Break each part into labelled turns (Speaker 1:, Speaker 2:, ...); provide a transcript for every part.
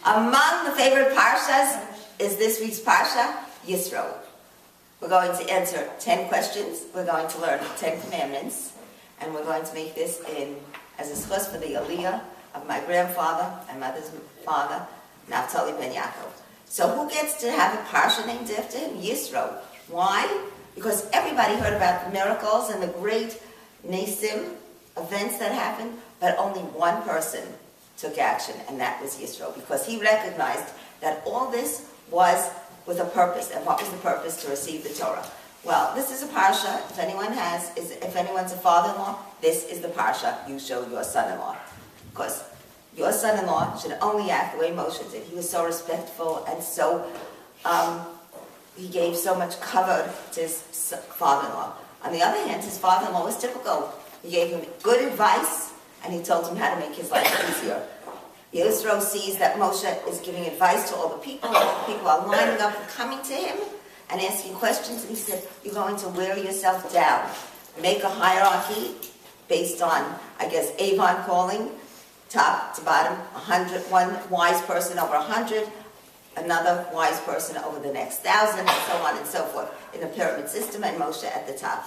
Speaker 1: Among the favorite parshas is this week's parsha, Yisro. We're going to answer 10 questions. We're going to learn 10 commandments. And we're going to make this as a schus for the aliyah of my grandfather and mother's father, Naftali ben Yaakov. So who gets to have a parsha named after him? Yisro. Why? Because everybody heard about the miracles and the great Nesim events that happened, but only one person took action, and that was Yisro, because he recognized that all this was with a purpose. And what was the purpose? To receive the Torah. Well, this is a parsha. If anyone's a father-in-law, this is the parsha you show your son-in-law, because your son-in-law should only act the way Moshe did. He was so respectful and so he gave so much cover to his father-in-law. On the other hand, his father-in-law was typical. He gave him good advice, and he told him how to make his life easier. Yisro sees that Moshe is giving advice to all the people. People are lining up and coming to him and asking questions. And he said, you're going to wear yourself down. Make a hierarchy based on, I guess, Avon calling, top to bottom, 100, one wise person over 100, another wise person over the next 1,000, and so on and so forth, in a pyramid system, and Moshe at the top.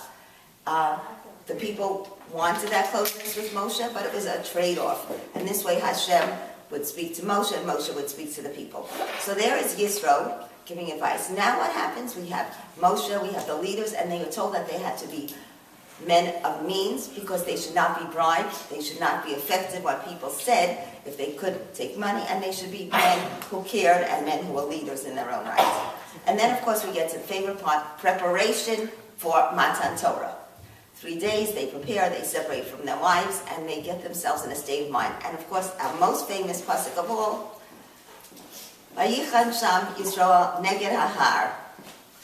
Speaker 1: The people wanted that closeness with Moshe, but it was a trade-off. And this way Hashem would speak to Moshe, and Moshe would speak to the people. So there is Yisro giving advice. Now what happens? We have Moshe, we have the leaders, and they were told that they had to be men of means, because they should not be bribed, they should not be affected what people said if they could take money, and they should be men who cared and men who were leaders in their own right. And then, of course, we get to the favorite part, preparation for Matan Torah. 3 days, they prepare, they separate from their wives, and they get themselves in a state of mind. And of course, our most famous pasuk of all, Vayichan Sham Yisroel Neged HaHar.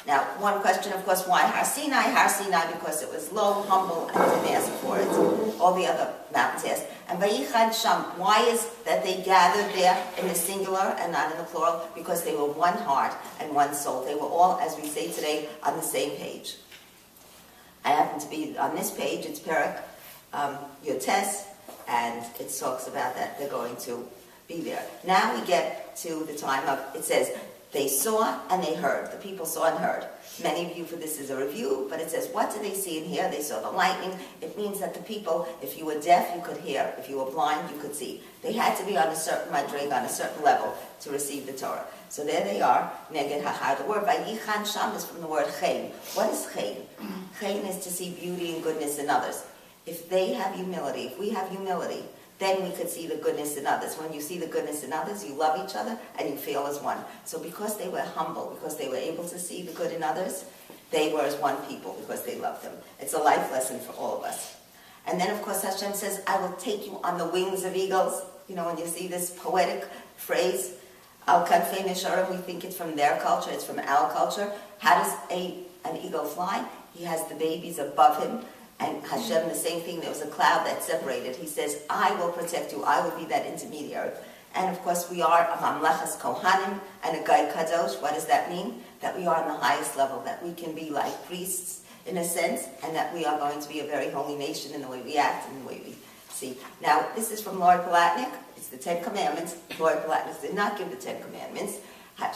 Speaker 1: Now, one question, of course, why Har Sinai? Har Sinai because it was low, humble, and didn't ask for it. All the other mountains asked. And Vayichan Sham, why is that they gathered there in the singular and not in the plural? Because they were one heart and one soul. They were all, as we say today, on the same page. I happen to be on this page. It's Perek Yotes, and it talks about that they're going to be there. Now we get to the time of, it says, they saw and they heard. The people saw and heard. Many of you for this is a review, but it says, what did they see and hear? They saw the lightning. It means that the people, if you were deaf, you could hear. If you were blind, you could see. They had to be on a certain madrig, on a certain level, to receive the Torah. So there they are, Neged HaHar. The word Vayichan Sham is from the word Chen. What is Chen? Chen is to see beauty and goodness in others. If they have humility, if we have humility, then we could see the goodness in others. When you see the goodness in others, you love each other and you feel as one. So because they were humble, because they were able to see the good in others, they were as one people because they loved them. It's a life lesson for all of us. And then, of course, Hashem says, I will take you on the wings of eagles. You know, when you see this poetic phrase, Al Kanfei Nesharim, we think it's from their culture, it's from our culture. How does an eagle fly? He has the babies above him. And Hashem, the same thing, there was a cloud that separated. He says, I will protect you. I will be that intermediary. And of course, we are a Mamlechas Kohanim and a Gai Kadosh. What does that mean? That we are on the highest level, that we can be like priests, in a sense, and that we are going to be a very holy nation in the way we act and the way we see. Now, this is from Lord Palatnik. It's the 10 Commandments. Lord Palatnik did not give the 10 Commandments.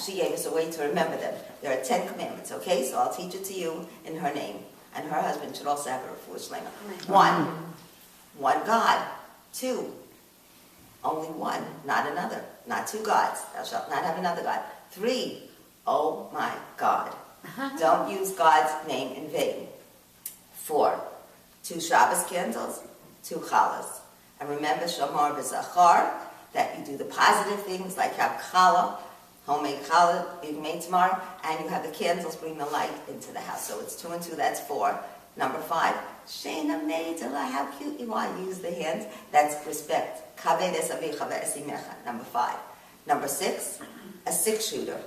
Speaker 1: She gave us a way to remember them. There are 10 Commandments, okay? So I'll teach it to you in her name. And her husband should also have a refuah shlema. One God. 2, only one, not another. Not 2 gods. Thou shalt not have another God. 3, oh my God. Don't use God's name in vain. 4, 2 Shabbos candles, 2 challahs. And remember, Shamar v'zachar, that you do the positive things like have challah, homemade challah being made tomorrow, and you have the candles bring the light into the house. So it's 2 and 2, that's 4. Number 5, Shena Meidela, how cute you are. Use the hands. That's respect. Number 5. Number 6, a 6-shooter.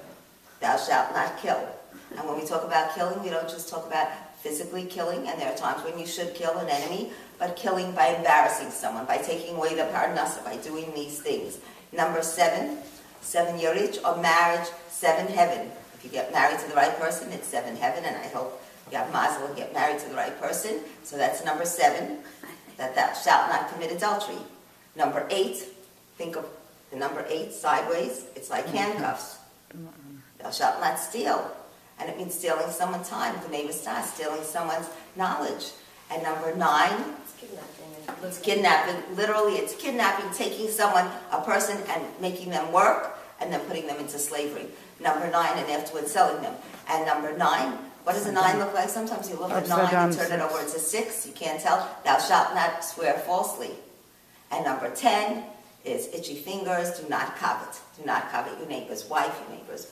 Speaker 1: Thou shalt not kill. And when we talk about killing, we don't just talk about physically killing, and there are times when you should kill an enemy, but killing by embarrassing someone, by taking away the parnasa, by doing these things. Number 7 Yerich, or marriage, 7 heaven. If you get married to the right person, it's 7 heaven, and I hope you have mazel and get married to the right person. So that's number 7, that thou shalt not commit adultery. Number 8, think of The number 8, sideways, it's like handcuffs. Thou shalt not steal. And it means stealing someone's time. The name is Stah, stealing someone's knowledge. And number 9, it's kidnapping. Literally, it's kidnapping, taking someone, a person, and making them work, and then putting them into slavery. Number 9, and afterwards selling them. And number 9, what does a 9 look like? Sometimes you look at 9, you turn it over, it's a 6, you can't tell. Thou shalt not swear falsely. And number 10 is itchy fingers, do not covet. Do not covet your neighbor's wife, your neighbor's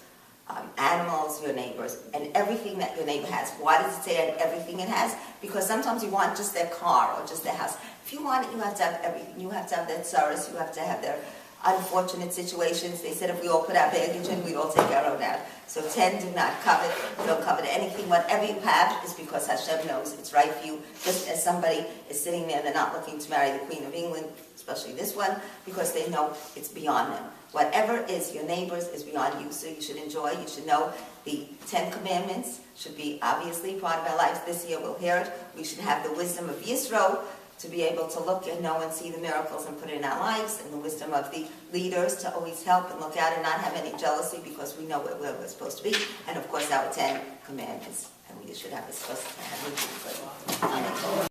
Speaker 1: animals, your neighbors, and everything that your neighbor has. Why does it say everything it has? Because sometimes you want just their car or just their house. If you want it, you have to have everything. You have to have their tsaras, you have to have their unfortunate situations. They said if we all put our baggage in, we'd all take our own out. So 10, do not covet. Don't covet anything. Whatever you have is because Hashem knows it's right for you. Just as somebody is sitting there, they're not looking to marry the Queen of England, especially this one, because they know it's beyond them. Whatever is your neighbor's is beyond you, so you should enjoy. You should know the 10 Commandments should be obviously part of our lives. This year we'll hear it. We should have the wisdom of Yisro to be able to look and know and see the miracles and put it in our lives, and the wisdom of the leaders to always help and look out and not have any jealousy because we know where we're supposed to be. And of course our 10 Commandments. And we should have this supposed to have.